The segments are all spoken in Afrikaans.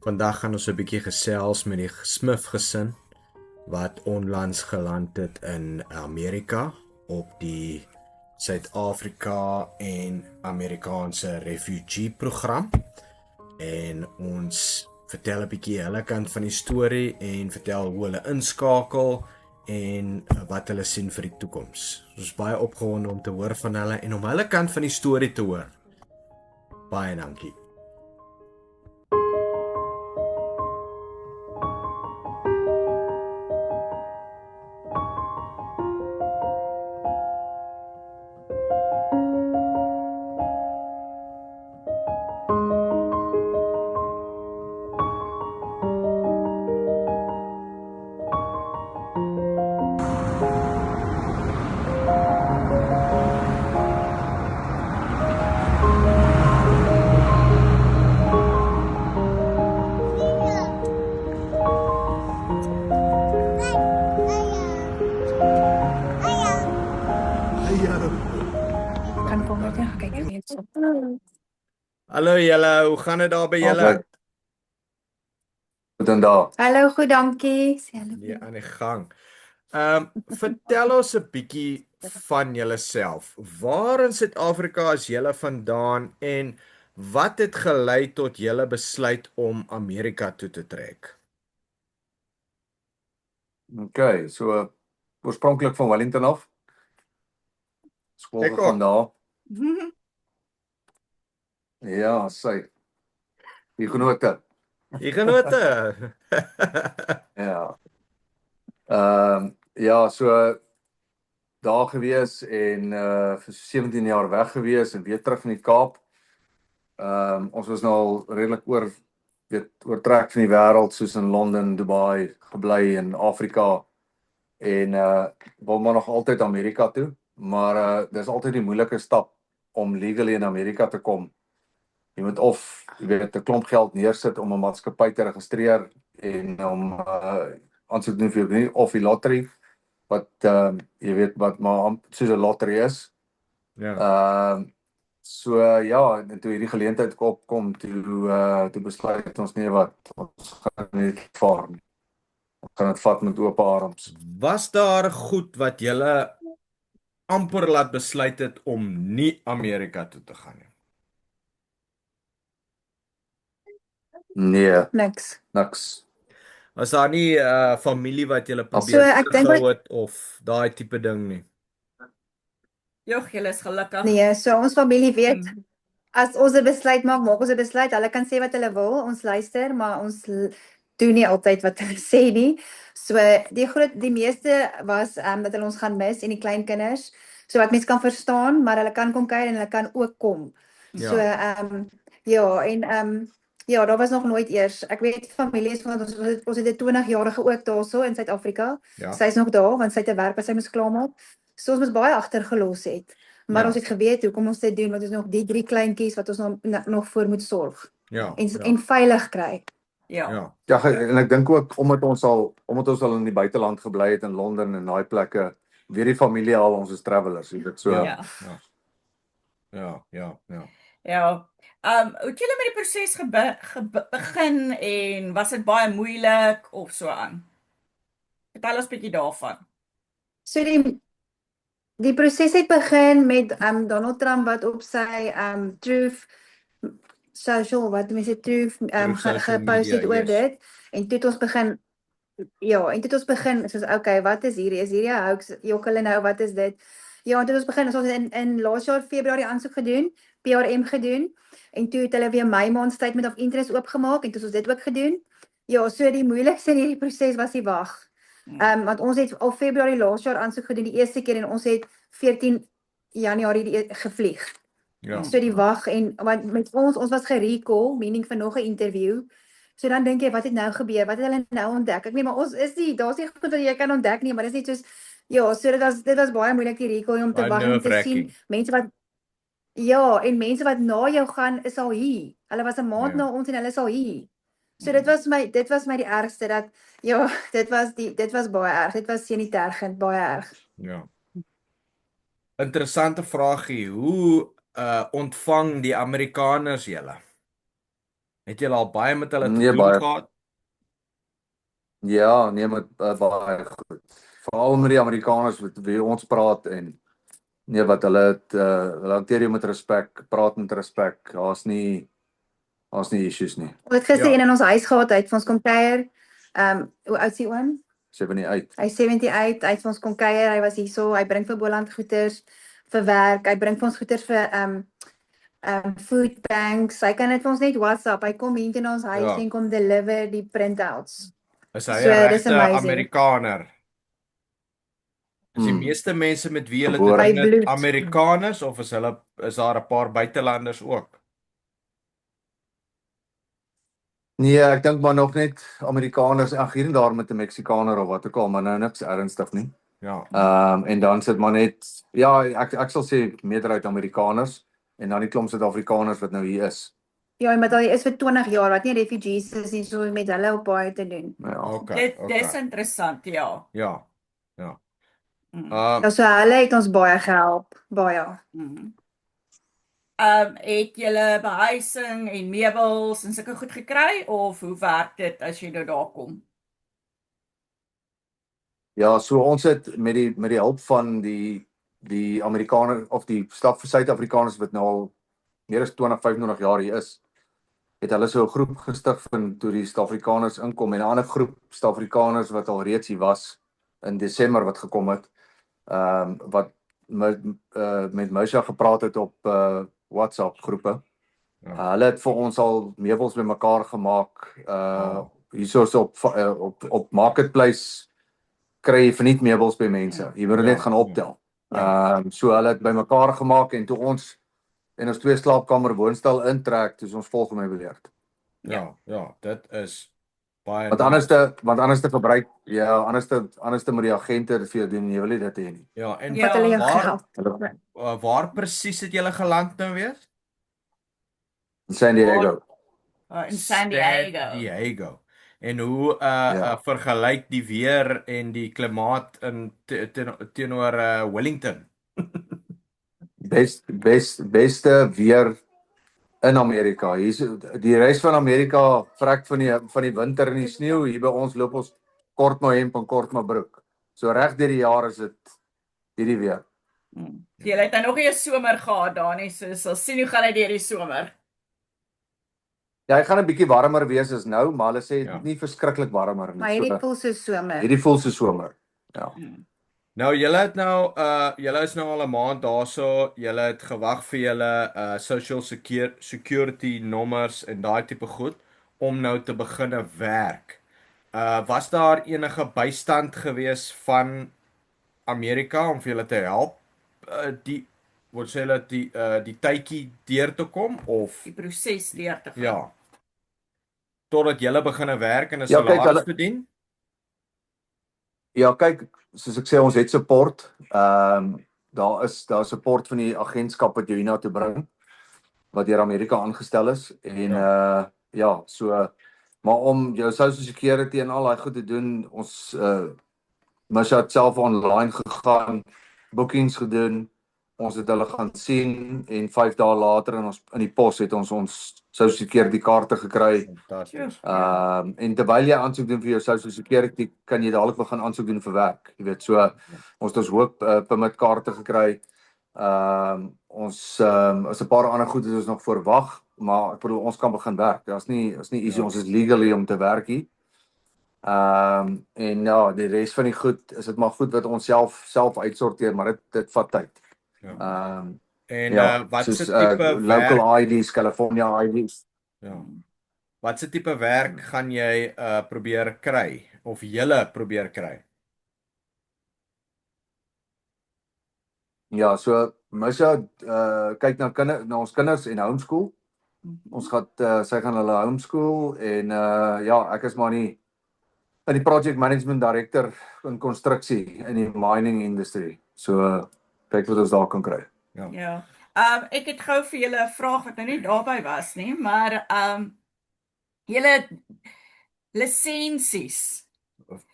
Vandag gaan ons 'n bietjie gesels met die Smith gesin wat onlangs geland het in Amerika op die Suid-Afrika en Amerikaanse refugee program. En ons vertel 'n bietjie hulle kant van die storie en vertel hoe hulle inskakel en wat hulle sien vir die toekoms. Ons is baie opgewonde om te hoor van hulle en om hulle kant van die storie te hoor. Baie dankie. Kan kom net gaan kyk vir iets op. Hallo julle, hoe gaan dit daar by julle? Goed en daar. Hallo, goed, dankie. Sê hallo. Nee, aan die gang. Vertel ons 'n bietjie van julleself. Waar in Suid-Afrika is julle vandaan en wat het gelei tot julle besluit om Amerika toe te trek? Okay, so oorspronklik van Wellington af. Skool Ek ook. gegaan daar. Ja, sy. Die genote. Die genote. Ja. Ja, so daar gewees en vir 17 jaar weg gewees en weer terug in die Kaap. Ons was nou al redelik oortrek van die wêreld soos in Londen, Dubai, gebly in Afrika en wil maar nog altyd Amerika toe, maar dis altyd die moeilike stap om legally in Amerika te kom. Jy moet of, jy weet, 'n klomp geld neersit om 'n maatskappy te registreer en om aansoek doen vir jou of die lottery wat jy weet wat maar soos 'n lottery is. Ja. So ja, en toe hierdie geleentheid opkom, toe besluit ons nee wat, ons gaan net vaar. Ons gaan dit vat met oop arms. Was daar goed wat julle amper laat besluit het om nie Amerika toe te gaan nie? Nee, Niks. niks. Was daar nie familie wat julle So, probeer ek dink terughou het of daai tipe ding nie? Jogg, julle is gelukkig. Nee, so ons familie weet as ons 'n besluit maak ons 'n besluit. Hulle kan sê wat hulle wil, ons luister, maar ons doen nie altyd wat hulle sê nie. So die meeste was dat hulle ons gaan mis en die klein kinders. So wat mense kan verstaan, maar hulle kan kom kuier en hulle kan ook kom. Ja. So ja, en ja, daar was nog nooit eers. Ek weet families want ons het 'n 20-jarige ook daarso in Suid-Afrika. Ja. Sy's nog daar want sy het 'n werk wat sy moes klaarmaak. So ons moes baie agtergelos het. Maar Ja. ons het geweet hoekom ons dit doen want ons nog die 3 kleintjies wat ons nog voor moet sorg Ja. en veilig kry. Ja. Ja. Ja, en ek dink ook omdat ons al in die buiteland gebly het in Londen en daai plekke, weer die familie al ons is travelers, jy weet so. Ja. Ja. Ja. Hoe het julle met die proses begin en was dit baie moeilik of so aan? Vertel ons 'n bietjie daarvan. So die proses het begin met Donald Trump wat op sy Truth Social, wat mense Truth Truth social gepost het media, oor yes. dit en toe het ons begin soos okay, wat is hierdie? Is hierdie 'n hoax? Jok hulle nou, wat is dit? Ja, en toe het ons begin, ons het in laas jaar Februarie aansoek gedoen, PRM gedoen en toe het hulle weer Mei maand statement of interest oopgemaak en toe het ons dit ook gedoen. Ja, so die moeilikste in hierdie proses was die wag. Want ons het al Februarie laas jaar aansoek gedoen die eerste keer en ons het 14 Januarie gevlieg. Ja. So die wag en want met ons was gerecall, meaning vir nog 'n interview. So dan dink jy wat het nou gebeur? Wat het hulle nou ontdek? Ek weet maar ons is nie, daar's nie goed wat jy kan ontdek nie, maar dis net soos ja, so dit was baie moeilik die recall om te Baie wag en te nerve-wracking. sien mense wat ja, en mense wat na jou gaan is al hier. Hulle was 'n maand Ja. na ons en hulle is al hier. So dit was my die ergste dat ja, dit was baie erg. Dit was senitergend, baie erg. Ja. Interessante vraagie. Hoe ontvang die Amerikaners julle? Het julle al baie met hulle te Nee, doen baie. gehad? Ja, nee, met baie goed. Veral met die Amerikaners wat wie ons praat en nee, wat hulle hanteer jou met respek, praat met respek. Daar's nie issues nie. Ons het gister Ja. een in ons huis gehad, hy het vir ons kom kuier. Hoe oud is die oom? Sê van nie uit. Hy is 78, hy het vir ons kom kuier, hy was hierso, hy bring vir Boland goeders vir werk, hy bring vir ons goeders vir food banks. Hy kan dit vir ons net WhatsApp. Hy kom hier in ons huis Ja. en kom deliver die printouts. Is hy So, 'n dis regte amazing. Amerikaner? Is die Hmm. meeste mense met wie julle te Gebore. doen By het bloed. Amerikaners of is daar 'n paar buitelanders ook? Nee, ek dink maar nog net Amerikaners, ag hier en daar met 'n Meksikaner of wat ook al, maar nou niks ernstig nie. Ja. En dan sit maar net ja, ek sal sê meerderheid Amerikaners en dan die klomp Suid-Afrikaners wat nou hier is. Ja, en met hy is vir 20 jaar, wat nie refugees is nie, so met hulle op baie te doen. Ja. Okay. Dis interessant, ja. Ja. Ja. Mm. Ja, so hulle het ons baie gehelp, baie. Mm. Het julle behuising en meubels en sulke goed gekry of hoe werk dit as jy nou daar kom? Ja, so ons het met die hulp van die Amerikaners of die staf vir Suid-Afrikaners wat nou al meer as 25 jaar hier is, het hulle so 'n groep gestig van toe die Suid-Afrikaners inkom en 'n ander groep Suid-Afrikaners wat al reeds hier was in Desember wat gekom het. Wat met Mosha gepraat het op WhatsApp groepe. Ja. Hulle het vir ons al meubels bymekaar gemaak. Hierso op Marketplace kry jy verniet meubels by mense. Jy moet dit net gaan optel. So hulle het bymekaar gemaak en toe ons in ons 2 slaapkamer woonstel intrek, toe is ons vol gemeubileer. Ja, dit is baie Want anders te gebruik, ja, anders te moet die agente dit vir jou doen, jy wil nie dit hê nie. Ja, en Wat hulle jou waar, geld. waar presies het julle geland nou weer? San Diego. In San Diego. San Diego. En hoe Ja. vergelyk die weer en die klimaat in teenoor Wellington? Beste weer in Amerika. Hier's die res van Amerika vrek van die winter en die sneeu. Hier by ons loop ons kort maar hemp en kort maar broek. So reg deur die jaar is dit hierdie weer. Jy het dan nog nie 'n somer gehad daar nie, so sal sien hoe gaan dit deur die somer. Ja, hy gaan 'n bietjie warmer wees as nou, maar hulle sê Ja. nie verskriklik warmer nie. Maar hierdie voel so somer. Hierdie voel so somer. Ja. Nou julle het nou julle is nou al 'n maand daarso, julle het gewag vir julle social security nommers en daai tipe goed om nou te begine werk. Was daar enige bystand gewees van Amerika om vir julle te help wat sê hulle die tydjie deur te kom of Die proses deur te gaan. ja totdat julle begine werk en 'n Ja, kyk, salaris verdien? Ja, kyk, soos ek sê, ons het support. Daar is support van die agentskap wat jou hiernatoe bring wat deur Amerika aangestel is en ja, so maar om jou social security en al daai goed te doen, ons Mosha het self online gegaan, bookings gedoen. Ons het hulle gaan sien en 5 dae later in die pos het ons social security kaarte gekry. Fantasties. En terwyl jy aansoek doen vir jou social security, kan jy dadelik begin aansoek doen vir werk. Jy weet, so ons het ons hoop permit kaarte gekry. Ons is 'n paar ander goed wat ons nog verwag, maar ek bedoel ons kan begin werk. Is nie easy, ons is legally om te werk hier. En ja, die res van die goed, is dit maar goed wat ons self uitsorteer, maar dit vat tyd. En Ja, wat soos se tipe local IDs, California IDs. Ja. Wat se tipe werk gaan jy probeer kry of julle probeer kry? Ja, so Mosha kyk na ons kinders en homeschool. Ons gaan sy gaan hulle homeschool en ja, ek is maar in die project management director in konstruksie in die mining industry. So kyk wat ons daar kan kry. Ja. Ek het gou vir julle 'n vraag wat nou nie daarby was nie, maar julle lisensies,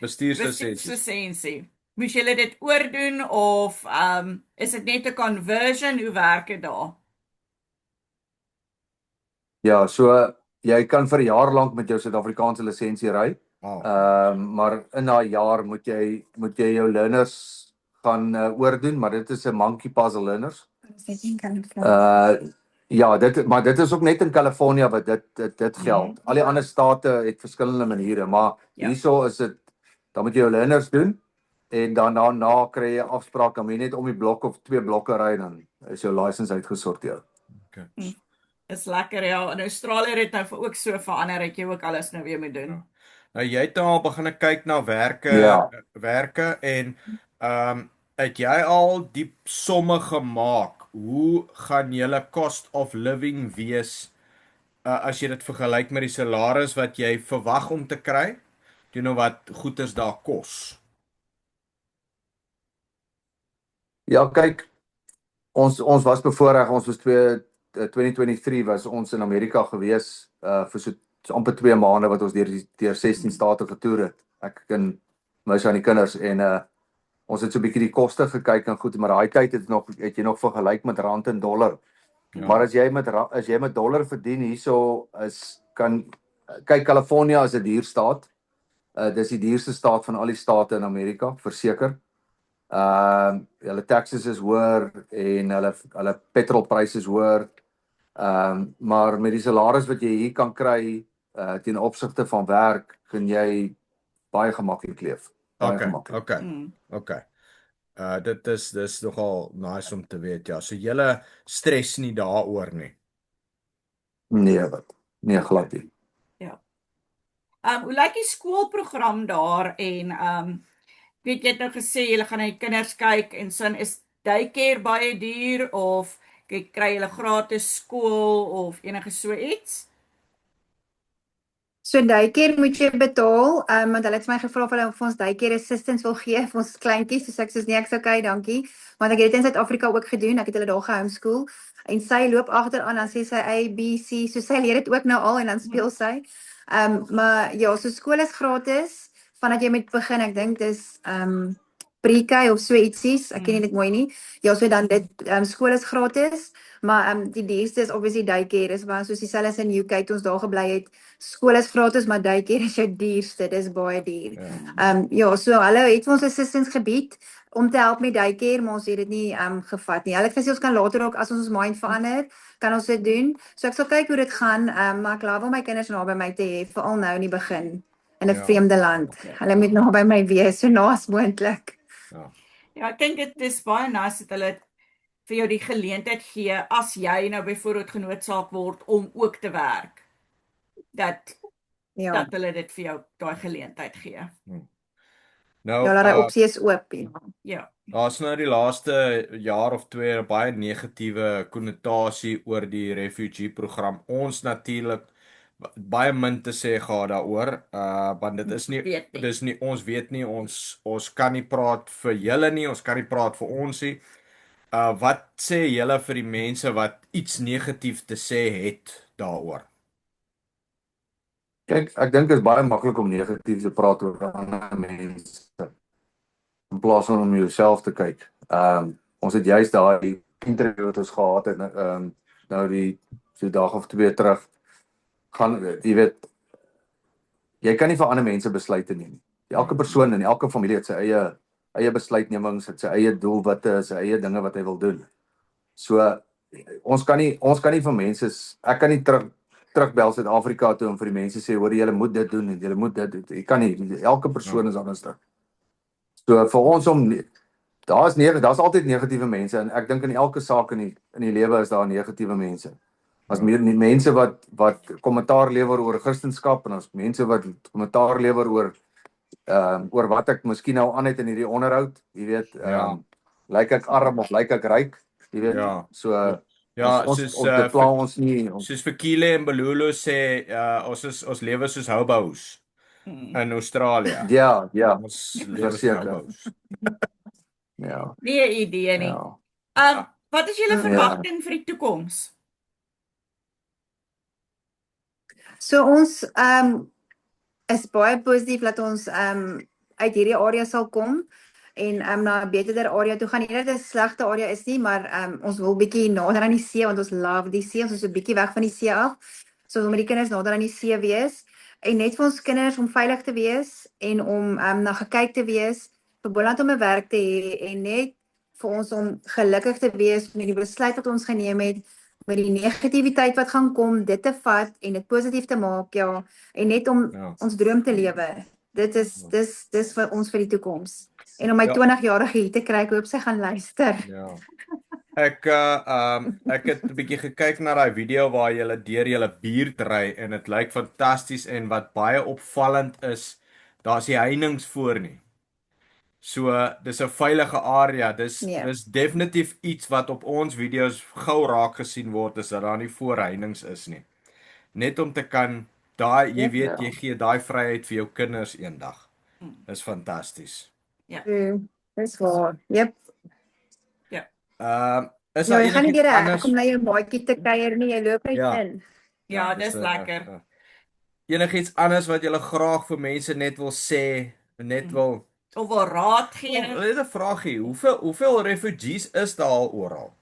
Bestuurslisensie. moes julle dit oordoen of is dit net 'n conversion? Hoe werk dit daar? Ja, so jy kan vir 'n jaar lank met jou Suid-Afrikaanse lisensie ry. Maar in daai jaar moet jy jou learners gaan oordoen, maar dit is 'n monkey puzzle learners. Ja, maar dit is ook net in California wat dit geld. Al die ander state het verskillende maniere, maar hierso is dit, dan moet jy jou learners doen en dan daarna kry jy 'n afspraak, dan moet jy net om die blok of 2 blokke ry, dan is jou license uitgesorteer. Okay. Is lekker, ja. In Australië het nou ook so verander, dat jy ook alles nou weer moet doen. Nou jy het al begin kyk na werke en het jy al die somme gemaak? Hoe gaan julle cost of living wees as jy dit vergelyk met die salaris wat jy verwag om te kry teenoor wat goeders daar kos? Ja, kyk, ons was bevoorreg, ons was 2023 was ons in Amerika gewees vir so amper 2 maande wat ons deur 16 state getoer het. Ek en my en die kinders en ons het so 'n bietjie die koste gekyk en goed, maar daai tyd het jy nog vergelyk met rand en dollar. Ja. Maar as jy met dollar verdien hierso kyk, California is 'n duur staat. Dis die duurste staat van al die state in Amerika, verseker. Hulle taxes is hoër en hulle petrolpryse is hoër. Maar met die salaris wat jy hier kan kry ten opsigte van werk, kan jy baie gemaklik leef. Okay. Dis nogal nice om te weet, ja. So julle stres nie daaroor nie. Nee, glad nie. Ja. Hoe lyk die skoolprogram daar en weet jy het nou gesê julle gaan na die kinders kyk en sin is daycare baie duur of kry julle gratis skool of enige so iets? So daycare moet jy betaal, want hulle het my gevra of hulle vir ons daycare assistance wil gee vir ons kleintjies, so ek soos nee, ek's okay, dankie. Want ek het dit in Suid-Afrika ook gedoen, ek het hulle daar gehomeschool en sy loop agteraan dan sê sy A, B, C, so sy leer dit ook nou al en dan speel sy. Maar ja, so skool is gratis vandat jy moet begin, ek dink dis pre-K of so ietsies, ek ken nie dit mooi nie. Ja, so dan dit skool is gratis, maar die duurste is obviously daycare, is maar soos dieselfde as in UK toe ons daar gebly het. Skool is gratis, maar daycare is jou duurste, dis baie duur. Ja, so hulle het ons assistance gebied om te help met daycare, maar ons het dit nie gevat nie. Hulle het gesê ons kan later ook as ons mind verander, kan ons dit doen. So ek sal kyk hoe dit gaan, maar ek laat wel my kinders naby my te hê, veral nou in die begin in 'n vreemde land. Hulle moet naby my wees so naas moontlik. Ja, ek dink dit is baie nice dat hulle vir jou die geleentheid gee as jy nou byvoorbeeld genoodsaak word om ook te werk. Dat hulle dit vir jou daai geleentheid gee. Nou, ja, daai opsie is oop. Ja. Daar's nou die laaste jaar of 2 baie negatiewe konnotasie oor die refugee program. Ons natuurlik baie min te sê gehad daaroor, want dit is nie, ons weet nie, ons kan nie praat vir julle nie, ons kan nie praat vir ons nie. Wat sê julle vir die mense wat iets negatief te sê het daaroor? Kijk, ek dink dit is baie maklik om negatief te praat oor ander mense in plaas van om jouself te kyk. Ons het juist daai interview wat ons gehad het, nou die so dag of 2 terug, jy weet, jy kan nie vir ander mense besluite neem. Elke persoon en elke familie het sy eie besluitnemings, het sy eie doelwitte, sy eie dinge wat hy wil doen. So, ons kan nie vir mense, ek kan nie terugbel Suid-Afrika toe en vir die mense sê, hoor, julle moet dit doen en julle moet dit doen. Jy kan nie, elke persoon is anders. So vir ons daar's altyd negatiewe mense en ek dink in elke saak in die lewe is daar negatiewe mense. As mense wat kommentaar lewer oor Christendom en as mense wat kommentaar lewer oor wat ek miskien nou aan het in hierdie onderhoud, jy weet, lyk ek arm of lyk ek ryk, jy weet, so soos vir Kile en Belulu sê, ons lewe soos hobos in Australië. Ja, ons lewe soos hobos. Ja. Nie idee nie. Wat is julle verwagting vir die toekoms? So ons is baie positief dat ons uit hierdie area sal kom en na 'n beter area toe gaan. Nie dat dit 'n slegte area is nie, maar ons wil bietjie nader aan die see want ons love die see. Ons is 'n bietjie weg van die see af. So om met die kinders nader aan die see wees en net vir ons kinders om veilig te wees en om na gekyk te wees, vir Boland om 'n werk te hê en net vir ons om gelukkig te wees met die besluit wat ons geneem het, met die negativiteit wat gaan kom, dit te vat en dit positief te maak, ja, en net om Ja. ons droom te lewe. Dit is dis vir ons vir die toekoms. En om my Ja. 20-jarige hier te kry, ek hoop sy gaan luister. Ja. Ek het 'n bietjie gekyk na daai video waar jy deur julle buurt ry en dit lyk fantasties en wat baie opvallend is, daar's nie heininge voor nie. So dis 'n veilige area. Nee. Dis definitief iets wat op ons video's gou raak gesien word, is dat daar nie voorheininge is nie. Net om te kan daai, jy weet, jy gee daai vryheid vir jou kinders eendag. Dis fantasties. Dis waar. Jep. Is Ja, daar jy gaan nie enigiets deur 'n anders? kom na jou maatjie te kuier nie, jy loop net Ja. in. Ja, dis dis lekker. Enigiets anders wat jy graag vir mense net wil sê, net wil Of wil raad gee. Net 'n vraagie, hoeveel refugees is daar al oral?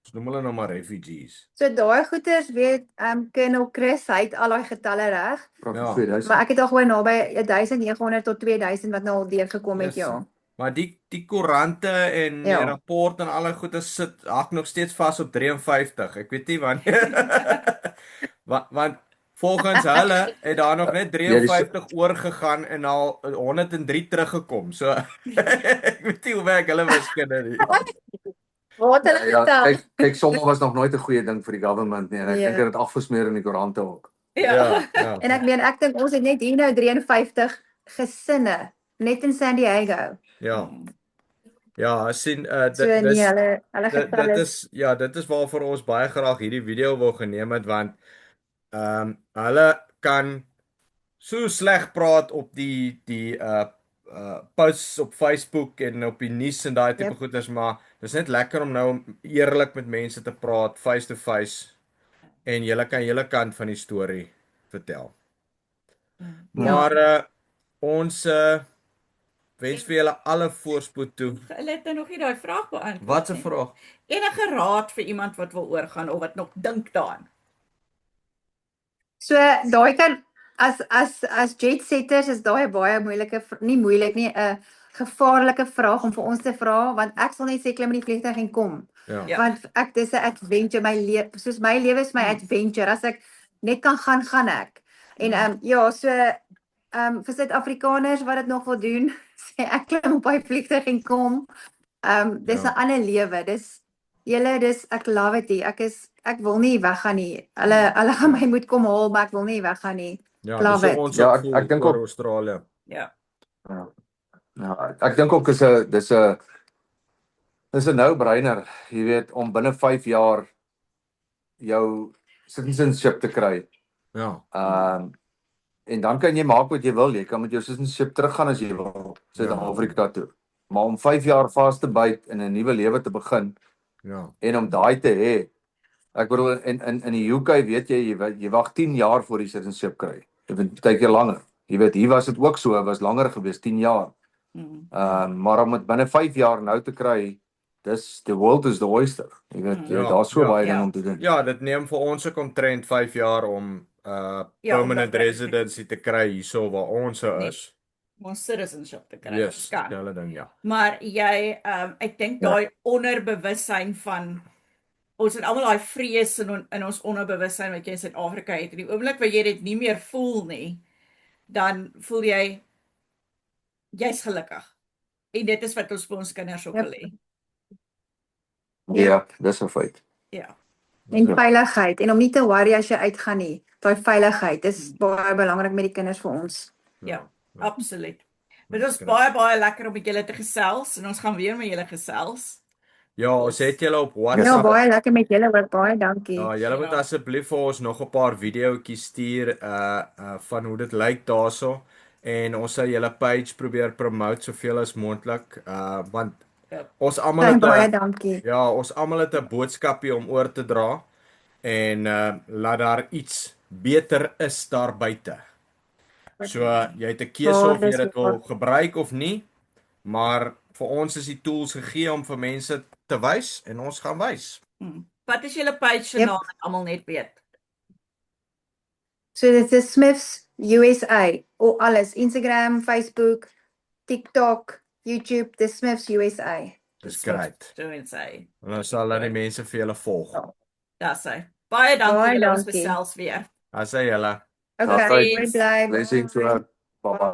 Ons noem hulle nou maar refugees. So daai goeters weet Colonel Chris, hy het al daai getalle reg, Praat Ja. van 2000. maar ek het al gehoor naby 1900 tot 2000 wat nou al deurgekom het, Yes. ja. Maar die koerante en die Ja. rapport en alle goeie sit hak nog steeds vas op 53. Ek weet nie wanneer want volgens hulle het daar nog net 53 oorgegaan en al 103 teruggekom. So ek weet nie hoe werk hulle wiskunde nie. Wat hulle Ja, getal. kyk, somme was nog nooit 'n goeie ding vir die government nie en ek Ja. dink dit het afgesmeer in die koerante ook. Ja. En ek meen ek dink ons het net hier nou 53 gesinne net in San Diego. Ja. Ja, sien So nee, dis hulle dit getalle is ja, dit is waarvoor ons baie graag hierdie video wil geneem het want hulle kan so sleg praat op die posts op Facebook en op die nuus en daai tipe Yep. goeders, maar dis net lekker om nou eerlik met mense te praat face to face en julle kan julle kant van die storie vertel. Maar ons wens vir julle alle voorspoed toe. Hulle het nou nog nie daai vraag beantwoord. Wat 'n nie. vraag? Enige raad vir iemand wat wil oorgaan of wat nog dink daaraan? So daai kan as jet setters is daai baie moeilike nie moeilik nie, 'n gevaarlike vraag om vir ons te vra want ek sal net sê klim in die vliegtuig en kom. Ja. Ja. Want ek dis 'n adventure, soos my lewe is my adventure. As ek net kan gaan ek. En ja, so vir Suid-Afrikaners wat dit nog wil doen, sê ek klim op daai vliegtuig en kom. Dis 'n Ja. ander lewe. Dis ek love it. Ek wil nie weggaan nie. Hulle gaan my moet kom haal, maar ek wil nie weggaan nie. Ja, Love dis it. hoe ons Ja, ook voel ek dink oor ook- Australië. Ja. Ja, ek dink ook dis 'n no-brainer, jy weet, om binne 5 jaar jou citizenship te kry. Ja. En dan kan jy maak wat jy wil. Jy kan met jou citizenship teruggaan as jy wil, Suid-Afrika toe. Maar om 5 jaar vas te byt en 'n nuwe lewe te begin Ja. en om daai te hê. Ek bedoel in die UK weet jy wag 10 jaar voor jy citizenship kry. Dit is baie keer langer. Jy weet, hier was dit ook so, was langer gewees, 10 jaar. Maar om dit binne 5 jaar nou te kry, dis the world is the oyster. Jy weet, Ja, daar's so ja. baie Ja. ding om te doen. Ja, dit neem vir ons ook omtrent 5 jaar om permanent omdat- residency te kry hierso waar ons Nee. is. Ons citizenship te kry. Yes, Kan. hulle ding ja. Maar jy ek dink Ja. daai onderbewussyn van ons het almal daai vrees in ons onderbewussyn wat jy in Suid-Afrika het. En die oomblik wat jy dit nie meer voel nie, dan voel jy's gelukkig. En dit is wat ons vir ons kinders ook Yep. wil hê. Ja, dis 'n feit. Ja. En veiligheid en om nie te worry as jy uitgaan nie. Daai veiligheid is baie belangrik met die kinders vir ons. Ja, absoluut. Maar dit is baie lekker om met julle te gesels en ons gaan weer met julle gesels. Ja, ons het julle op Ja, WhatsApp. baie lekker met julle ook. Baie dankie. Ja, julle moet Ja. asseblief vir ons nog 'n paar videoetjies stuur van hoe dit lyk daarso en ons sal julle page probeer promote soveel as moontlik want Ja. ons almal En het baie 'n dankie. ja, ons almal het 'n boodskapie om oor te dra en laat daar iets beter is daar buite. So jy het 'n keuse Ja, of jy dis dit wil waar. gebruik of nie, maar vir ons is die tools gegee om vir mense te wys en ons gaan wys. Wat is julle page se Yep. naam dat almal net weet? So dit is Smiths USA, of alles, Instagram, Facebook, TikTok, YouTube, The Smiths USA. Dis great. So en sê. Nou sal dan die mense vir julle volg. Dis hy. Baie dankie Baie vir ons dankie. gesels weer. As jy julle Okay, Dankie. baie bly. Blessings to her. Bye bye.